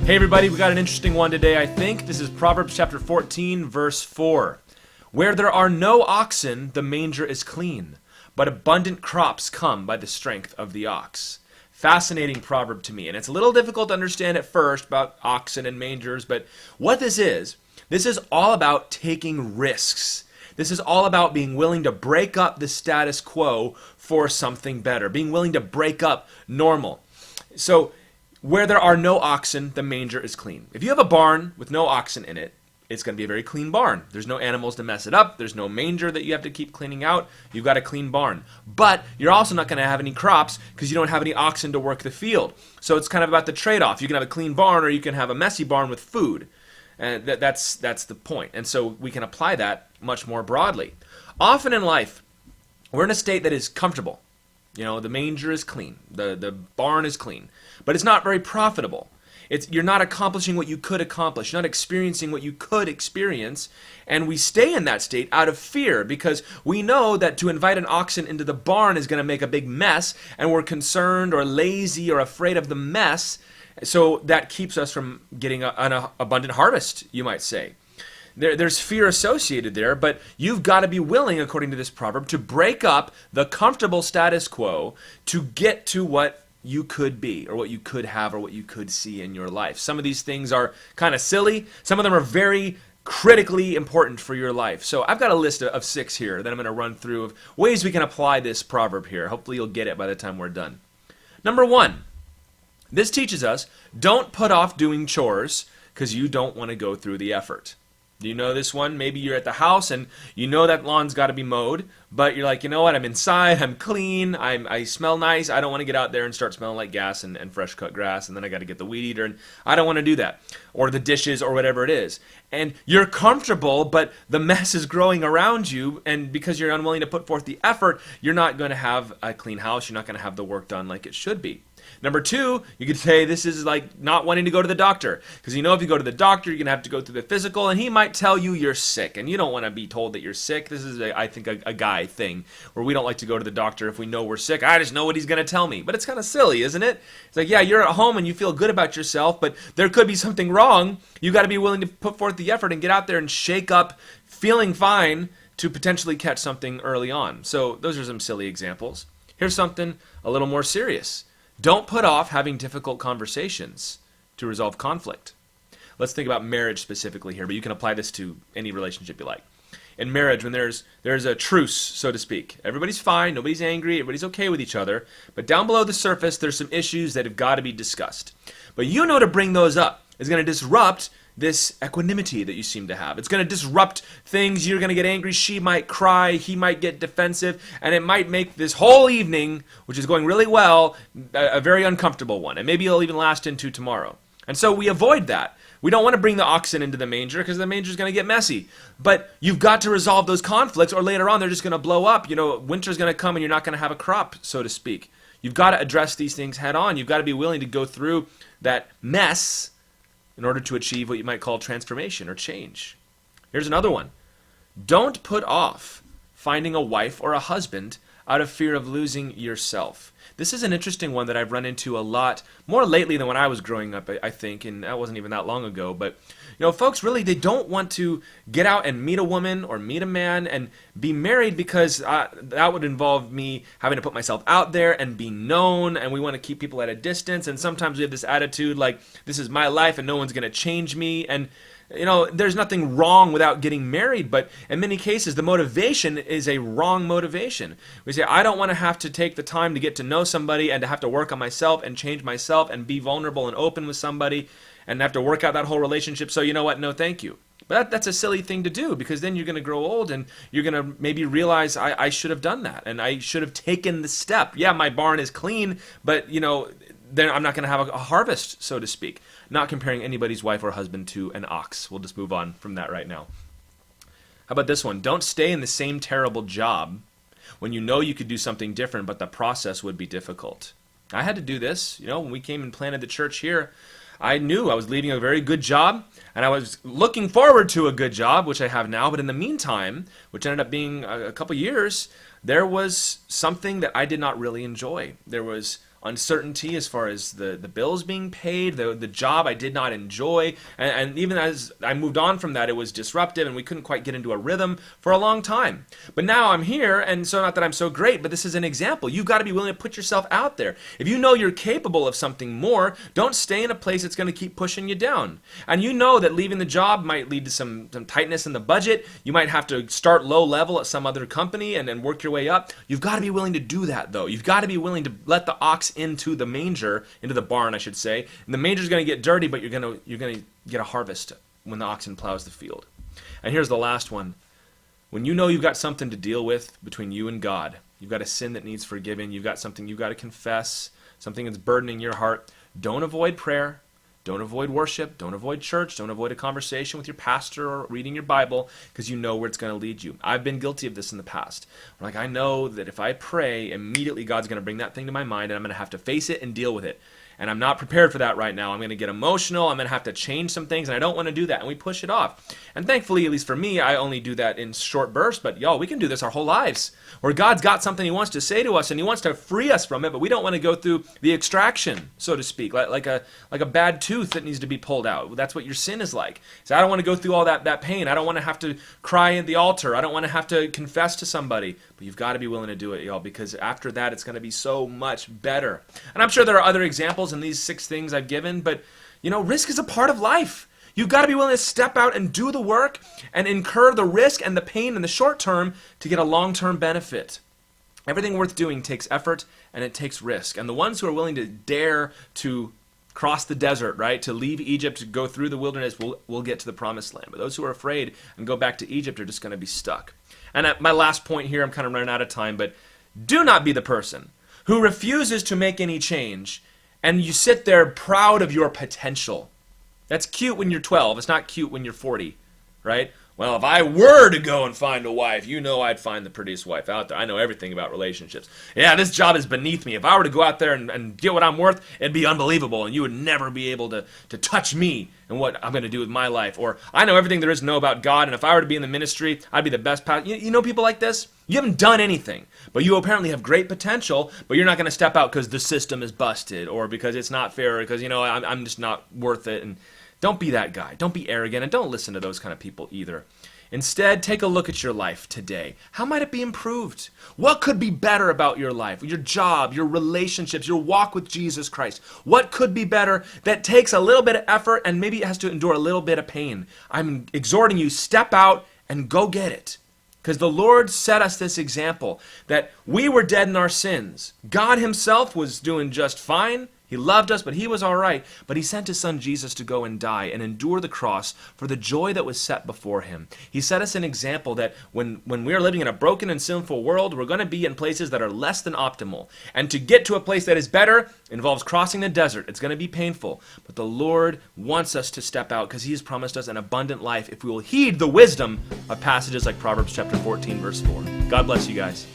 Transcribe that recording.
Hey everybody, we got an interesting one today, I think. This is Proverbs chapter 14, verse 4. Where there are no oxen, the manger is clean, but abundant crops come by the strength of the ox. Fascinating proverb to me, and it's a little difficult to understand at first about oxen and mangers, but what this is all about taking risks. This is all about being willing to break up the status quo for something better, being willing to break up normal. So, where there are no oxen, the manger is clean. If you have a barn with no oxen in it, it's going to be a very clean barn. There's no animals to mess it up. There's no manger that you have to keep cleaning out. You've got a clean barn. But you're also not going to have any crops because you don't have any oxen to work the field. So it's kind of about the trade-off. You can have a clean barn or you can have a messy barn with food. And that's the point. And so we can apply that much more broadly. Often in life, we're in a state that is comfortable. You know, the manger is clean. The barn is clean. But it's not very profitable. You're not accomplishing what you could accomplish. You're not experiencing what you could experience. And we stay in that state out of fear because we know that to invite an oxen into the barn is going to make a big mess. And we're concerned or lazy or afraid of the mess. So that keeps us from getting an abundant harvest, you might say. There's fear associated there, but you've got to be willing, according to this proverb, to break up the comfortable status quo to get to what you could be or what you could have or what you could see in your life. Some of these things are kind of silly. Some of them are very critically important for your life. So I've got a list of 6 here that I'm going to run through of ways we can apply this proverb here. Hopefully you'll get it by the time we're done. Number 1, this teaches us don't put off doing chores because you don't want to go through the effort. Do you know this one? Maybe you're at the house and you know that lawn's got to be mowed, but you're like, you know what, I'm inside, I'm clean, I smell nice, I don't want to get out there and start smelling like gas and fresh cut grass, and then I got to get the weed eater, and I don't want to do that. Or the dishes, or whatever it is. And you're comfortable, but the mess is growing around you, and because you're unwilling to put forth the effort, you're not going to have a clean house, you're not going to have the work done like it should be. Number 2, you could say this is like not wanting to go to the doctor. Because you know if you go to the doctor, you're going to have to go through the physical, and he might tell you you're sick. And you don't want to be told that you're sick. This is, I think, a guy thing where we don't like to go to the doctor if we know we're sick. I just know what he's going to tell me. But it's kind of silly, isn't it? It's like, yeah, you're at home and you feel good about yourself, but there could be something wrong. You got to be willing to put forth the effort and get out there and shake up feeling fine to potentially catch something early on. So those are some silly examples. Here's something a little more serious. Don't put off having difficult conversations to resolve conflict. Let's think about marriage specifically here, but you can apply this to any relationship you like. In marriage, when there's a truce, so to speak, everybody's fine, nobody's angry, everybody's okay with each other, but down below the surface, there's some issues that have got to be discussed. But you know to bring those up is going to disrupt this equanimity that you seem to have. It's going to disrupt things. You're going to get angry. She might cry. He might get defensive. And it might make this whole evening, which is going really well, a very uncomfortable one. And maybe it'll even last into tomorrow. And so we avoid that. We don't want to bring the oxen into the manger because the manger is going to get messy. But you've got to resolve those conflicts or later on they're just going to blow up. You know, winter's going to come and you're not going to have a crop, so to speak. You've got to address these things head on. You've got to be willing to go through that mess in order to achieve what you might call transformation or change. Here's another one. Don't put off finding a wife or a husband out of fear of losing yourself. This is an interesting one that I've run into a lot more lately than when I was growing up, I think, and that wasn't even that long ago. But, you know, folks really, they don't want to get out and meet a woman or meet a man and be married because that would involve me having to put myself out there and be known, and we want to keep people at a distance. And sometimes we have this attitude like, this is my life and no one's going to change me. And you know, there's nothing wrong without getting married, but in many cases, the motivation is a wrong motivation. We say, I don't want to have to take the time to get to know somebody and to have to work on myself and change myself and be vulnerable and open with somebody and have to work out that whole relationship. So you know what? No, thank you. But that's a silly thing to do because then you're going to grow old and you're going to maybe realize I should have done that and I should have taken the step. Yeah, my barn is clean, but you know, then I'm not going to have a harvest, so to speak. Not comparing anybody's wife or husband to an ox. We'll just move on from that right now. How about this one? Don't stay in the same terrible job when you know you could do something different, but the process would be difficult. I had to do this. You know, when we came and planted the church here, I knew I was leaving a very good job, and I was looking forward to a good job, which I have now. But in the meantime, which ended up being a couple years, there was something that I did not really enjoy. There was uncertainty as far as the bills being paid, the job I did not enjoy. And even as I moved on from that, it was disruptive and we couldn't quite get into a rhythm for a long time. But now I'm here, and so not that I'm so great, but this is an example. You've got to be willing to put yourself out there. If you know you're capable of something more, don't stay in a place that's going to keep pushing you down. And you know that leaving the job might lead to some tightness in the budget. You might have to start low level at some other company and then work your way up. You've got to be willing to do that, though. You've got to be willing to let the ox into the manger, into the barn, I should say. And the manger's going to get dirty, but you're going to get a harvest when the oxen plows the field. And here's the last one. When you know you've got something to deal with between you and God, you've got a sin that needs forgiving, you've got something you've got to confess, something that's burdening your heart, don't avoid prayer. Don't avoid worship. Don't avoid church. Don't avoid a conversation with your pastor or reading your Bible, because you know where it's going to lead you. I've been guilty of this in the past. Like, I know that if I pray, immediately God's going to bring that thing to my mind, and I'm going to have to face it and deal with it. And I'm not prepared for that right now. I'm going to get emotional. I'm going to have to change some things, and I don't want to do that. And we push it off. And thankfully, at least for me, I only do that in short bursts. But y'all, we can do this our whole lives, where God's got something He wants to say to us, and He wants to free us from it, but we don't want to go through the extraction, so to speak, like a bad tooth that needs to be pulled out. That's what your sin is like. So I don't want to go through all that pain. I don't want to have to cry at the altar. I don't want to have to confess to somebody. But you've got to be willing to do it, y'all, because after that, it's going to be so much better. And I'm sure there are other examples in these 6 things I've given, but, risk is a part of life. You've got to be willing to step out and do the work and incur the risk and the pain in the short term to get a long-term benefit. Everything worth doing takes effort and it takes risk. And the ones who are willing to dare to cross the desert, right, to leave Egypt, to go through the wilderness, will get to the promised land. But those who are afraid and go back to Egypt are just going to be stuck. And at my last point here, I'm kind of running out of time, but do not be the person who refuses to make any change and you sit there proud of your potential. That's cute when you're 12. It's not cute when you're 40, right? Well, if I were to go and find a wife, I'd find the prettiest wife out there. I know everything about relationships. Yeah, this job is beneath me. If I were to go out there and get what I'm worth, it'd be unbelievable, and you would never be able to touch me and what I'm going to do with my life. Or I know everything there is to know about God, and if I were to be in the ministry, I'd be the best pastor. You know people like this? You haven't done anything, but you apparently have great potential, but you're not going to step out because the system is busted or because it's not fair or because, I'm just not worth it. And don't be that guy. Don't be arrogant, and don't listen to those kind of people either. Instead, take a look at your life today. How might it be improved? What could be better about your life, your job, your relationships, your walk with Jesus Christ? What could be better that takes a little bit of effort and maybe it has to endure a little bit of pain? I'm exhorting you, step out and go get it. Because the Lord set us this example that we were dead in our sins. God Himself was doing just fine. He loved us, but He was all right. But He sent His Son Jesus to go and die and endure the cross for the joy that was set before Him. He set us an example that when we are living in a broken and sinful world, we're going to be in places that are less than optimal. And to get to a place that is better involves crossing the desert. It's going to be painful. But the Lord wants us to step out because He has promised us an abundant life if we will heed the wisdom of passages like Proverbs chapter 14, verse 4. God bless you guys.